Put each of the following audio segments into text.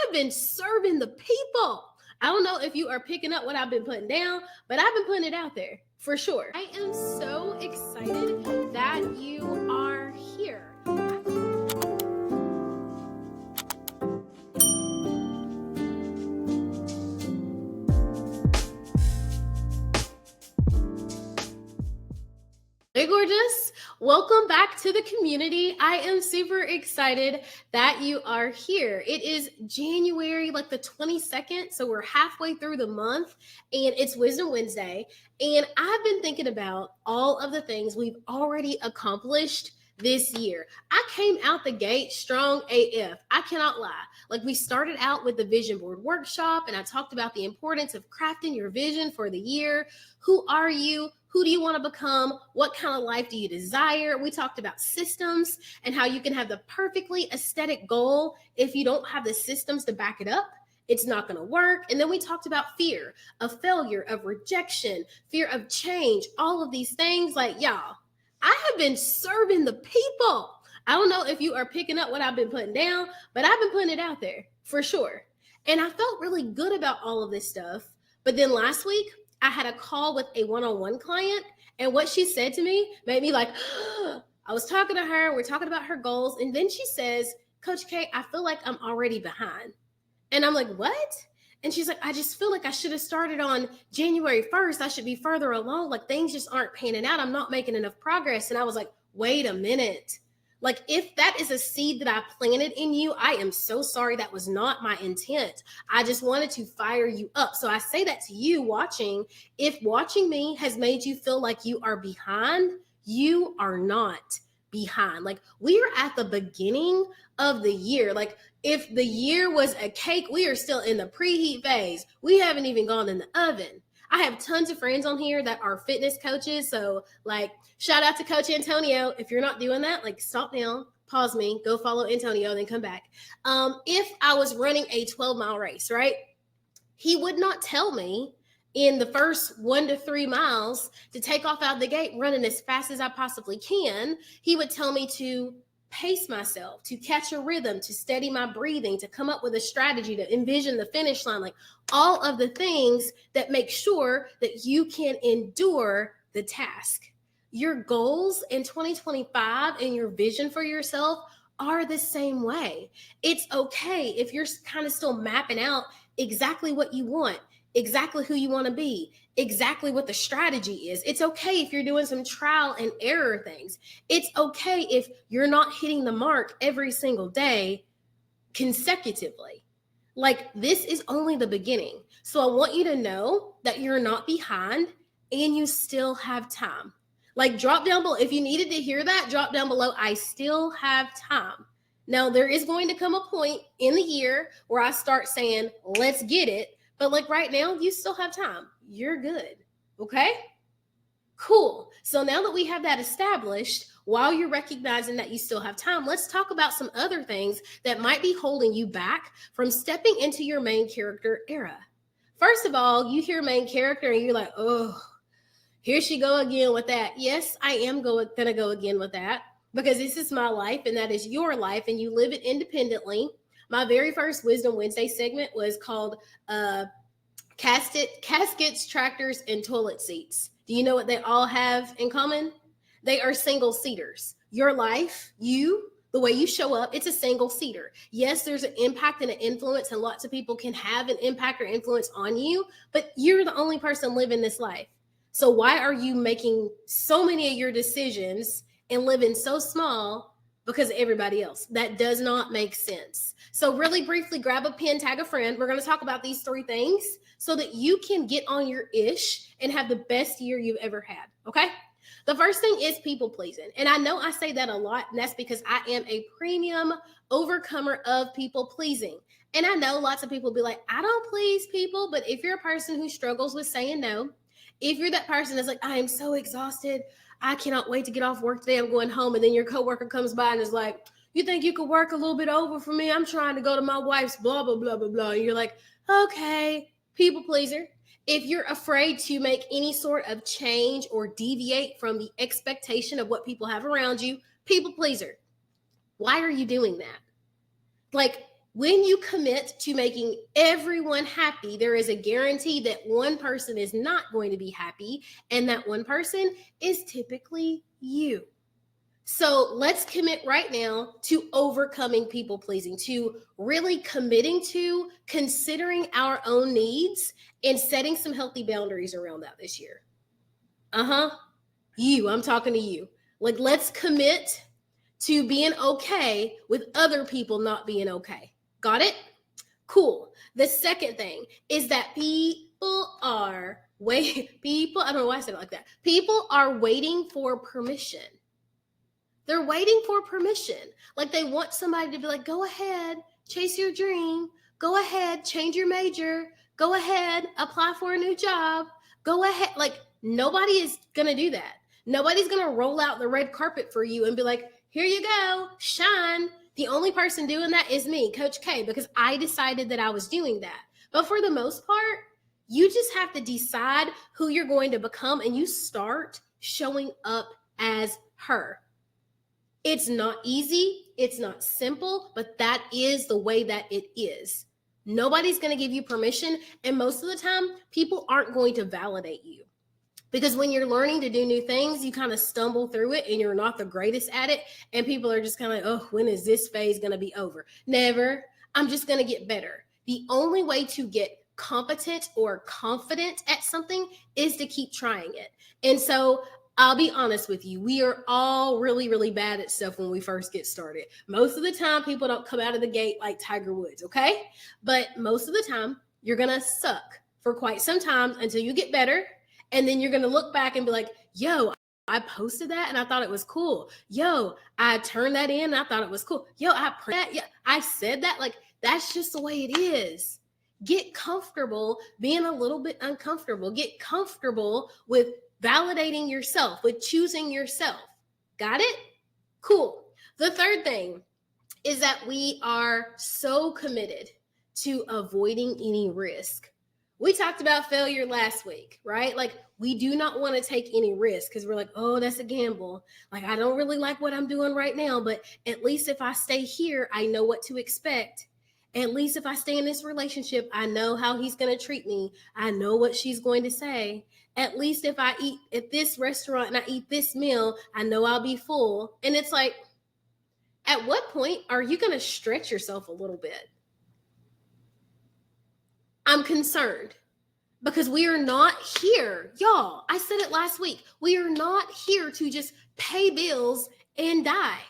have been serving the people. I don't know if you are picking up what I've been putting down, but I've been putting it out there for sure. I am so excited that you are here. Hey, gorgeous. Welcome back to the community. I am super excited that you are here. It is January, like the 22nd. So we're halfway through the month and it's Wisdom Wednesday. And I've been thinking about all of the things we've already accomplished this year. I came out the gate strong AF. I cannot lie. Like, we started out with the vision board workshop and I talked about the importance of crafting your vision for the year. Who are you? Who do you want to become? What kind of life do you desire? We talked about systems and how you can have the perfectly aesthetic goal. If you don't have the systems to back it up, it's not going to work. And then we talked about fear of failure, of rejection, fear of change, all of these things. Like, y'all, I have been serving the people. I don't know if you are picking up what I've been putting down, but I've been putting it out there for sure. And I felt really good about all of this stuff. But then last week, I had a call with a one-on-one client, and what she said to me made me like, I was talking to her, we're talking about her goals, and then she says, Coach K, I feel like I'm already behind. And I'm like, what? And she's like, I just feel like I should have started on January 1st. I should be further along. Like, things just aren't panning out. I'm not making enough progress. And I was like, wait a minute. Like, if that is a seed that I planted in you, I am so sorry. That was not my intent. I just wanted to fire you up. So I say that to you watching. If watching me has made you feel like you are behind, you are not behind. Like, we are at the beginning of the year. Like, if the year was a cake, we are still in the preheat phase. We haven't even gone in the oven. I have tons of friends on here that are fitness coaches. So, like, shout out to Coach Antonio. If you're not doing that, like, stop now, pause me, go follow Antonio, then come back. If I was running a 12-mile race, right, he would not tell me in the first 1 to 3 miles to take off out the gate running as fast as I possibly can. He would tell me to pace myself, to catch a rhythm, to steady my breathing, to come up with a strategy, to envision the finish line, like all of the things that make sure that you can endure the task. Your goals in 2025 and your vision for yourself are the same way. It's okay if you're kind of still mapping out exactly what you want, exactly who you want to be, exactly what the strategy is. It's okay if you're doing some trial and error things. It's okay if you're not hitting the mark every single day consecutively. Like, this is only the beginning. So I want you to know that you're not behind and you still have time. Like, drop down below. If you needed to hear that, drop down below. I still have time. Now, there is going to come a point in the year where I start saying, let's get it. But like right now, you still have time. You're good. Okay? Cool. So now that we have that established, while you're recognizing that you still have time, let's talk about some other things that might be holding you back from stepping into your main character era. First of all, you hear main character and you're like, oh, here she go again with that. Yes, I am going to go again with that because this is my life and that is your life and you live it independently. My very first Wisdom Wednesday segment was called Caskets, Tractors, and Toilet Seats. Do you know what they all have in common? They are single seaters. Your life, the way you show up, it's a single seater. Yes, there's an impact and an influence, and lots of people can have an impact or influence on you, but you're the only person living this life. So why are you making so many of your decisions and living so small because of everybody else? That does not make sense. So really briefly, grab a pen, tag a friend. We're going to talk about these 3 things so that you can get on your ish and have the best year you've ever had. Okay? The first thing is people pleasing. And I know I say that a lot, and that's because I am a premium overcomer of people pleasing. And I know lots of people be like, I don't please people. But if you're a person who struggles with saying no, if you're that person that's like, I am so exhausted, I cannot wait to get off work today, I'm going home, and then your coworker comes by and is like, you think you could work a little bit over for me? I'm trying to go to my wife's blah, blah, blah, blah, blah. And you're like, okay, people pleaser. If you're afraid to make any sort of change or deviate from the expectation of what people have around you, people pleaser. Why are you doing that? Like, When you commit to making everyone happy, there is a guarantee that one person is not going to be happy, and that one person is typically you. So let's commit right now to overcoming people pleasing, to really committing to considering our own needs and setting some healthy boundaries around that this year. I'm talking to you. Like, let's commit to being okay with other people not being okay. Got it? Cool. The second thing is that people, I don't know why I said it like that. People are waiting for permission. They're waiting for permission. Like, they want somebody to be like, go ahead, chase your dream. Go ahead, change your major. Go ahead, apply for a new job. Go ahead. Like, nobody is going to do that. Nobody's going to roll out the red carpet for you and be like, here you go, shine. The only person doing that is me, Coach K, because I decided that I was doing that. But for the most part, you just have to decide who you're going to become, and you start showing up as her. It's not easy, it's not simple, but that is the way that it is. Nobody's going to give you permission, and most of the time, people aren't going to validate you. Because when you're learning to do new things, you kind of stumble through it and you're not the greatest at it. And people are just kind of like, oh, when is this phase going to be over? Never. I'm just going to get better. The only way to get competent or confident at something is to keep trying it. And so I'll be honest with you. We are all really, really bad at stuff when we first get started. Most of the time, people don't come out of the gate like Tiger Woods, okay? But most of the time, you're going to suck for quite some time until you get better. And then you're going to look back and be like, yo, I posted that and I thought it was cool. Yo, I turned that in and I thought it was cool. Yo, I said that. Like, that's just the way it is. Get comfortable being a little bit uncomfortable. Get comfortable with validating yourself, with choosing yourself. Got it? Cool. The third thing is that we are so committed to avoiding any risk. We talked about failure last week, right? Like, we do not want to take any risk because we're like, oh, that's a gamble. Like, I don't really like what I'm doing right now, but at least if I stay here, I know what to expect. At least if I stay in this relationship, I know how he's going to treat me. I know what she's going to say. At least if I eat at this restaurant and I eat this meal, I know I'll be full. And it's like, at what point are you going to stretch yourself a little bit? I'm concerned because we are not here. Y'all, I said it last week. We are not here to just pay bills and die.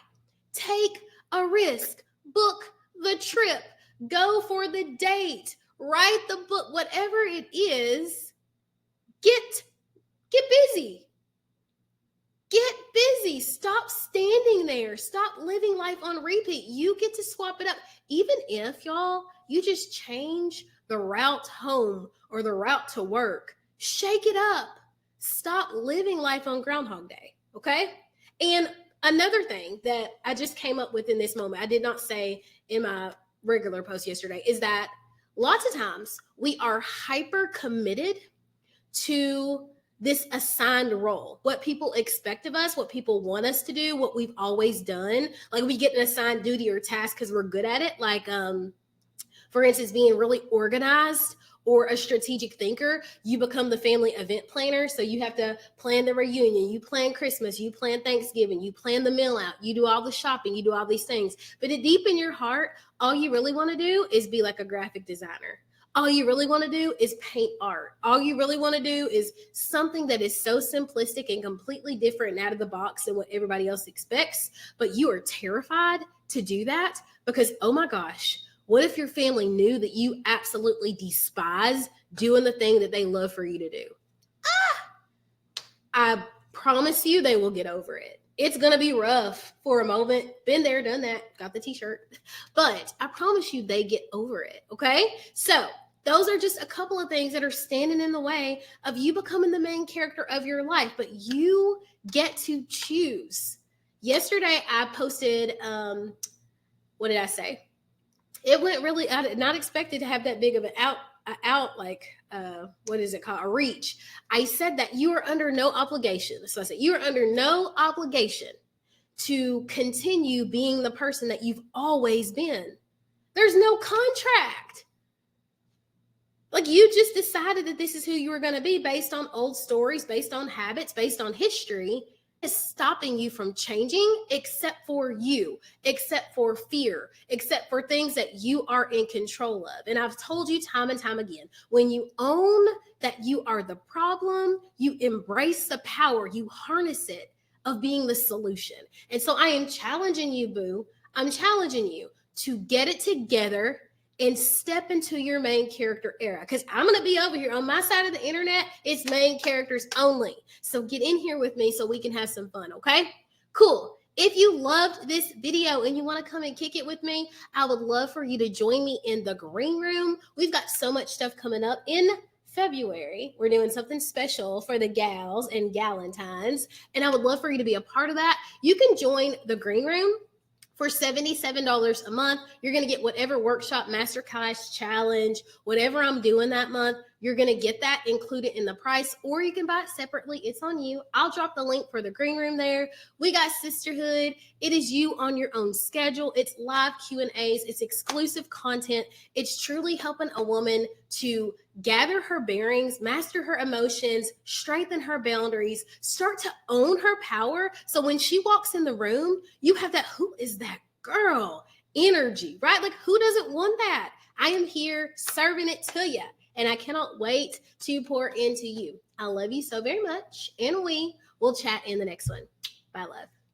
Take a risk, book the trip, go for the date, write the book, whatever it is, get busy. Get busy. Stop standing there. Stop living life on repeat. You get to swap it up. Even if, y'all, you just change the route home or the route to work, shake it up. Stop living life on Groundhog Day, okay? And another thing that I just came up with in this moment, I did not say in my regular post yesterday, is that lots of times we are hyper committed to this assigned role, what people expect of us, what people want us to do, what we've always done. Like, we get an assigned duty or task because we're good at it. Like, for instance, being really organized or a strategic thinker. You become the family event planner. So you have to plan the reunion, you plan Christmas, you plan Thanksgiving, you plan the meal out, you do all the shopping, you do all these things. But deep in your heart, all you really want to do is be like a graphic designer. All you really want to do is paint art. All you really want to do is something that is so simplistic and completely different and out of the box than what everybody else expects. But you are terrified to do that because, oh my gosh, what if your family knew that you absolutely despise doing the thing that they love for you to do? I promise you they will get over it. It's going to be rough for a moment. Been there, done that, got the t-shirt. But I promise you they get over it, okay? So those are just a couple of things that are standing in the way of you becoming the main character of your life. But you get to choose. Yesterday I posted, what did I say? It went really, I did not expect it to have that big of an what is it called? A reach. I said that you are under no obligation. So I said, you are under no obligation to continue being the person that you've always been. There's no contract. Like, you just decided that this is who you were going to be based on old stories, based on habits, based on history. Is stopping you from changing except for you, except for fear, except for things that you are in control of. And I've told you time and time again, when you own that you are the problem, you embrace the power, you harness it of being the solution. And so I am challenging you, boo. I'm challenging you to get it together and step into your main character era. Because I'm going to be over here on my side of the internet. It's main characters only. So get in here with me so we can have some fun, okay? Cool. If you loved this video and you want to come and kick it with me, I would love for you to join me in the green room. We've got so much stuff coming up in February. We're doing something special for the gals and galentines, and I would love for you to be a part of that. You can join the green room for $77 a month. You're going to get whatever workshop, masterclass, challenge, whatever I'm doing that month. You're going to get that included in the price, or you can buy it separately. It's on you. I'll drop the link for the green room there. We got sisterhood. It is you on your own schedule. It's live Q&As. It's exclusive content. It's truly helping a woman to gather her bearings, master her emotions, strengthen her boundaries, start to own her power. So when she walks in the room, you have that, who is that girl energy, right? Like, who doesn't want that? I am here serving it to you, and I cannot wait to pour into you. I love you so very much, and we will chat in the next one. Bye, love.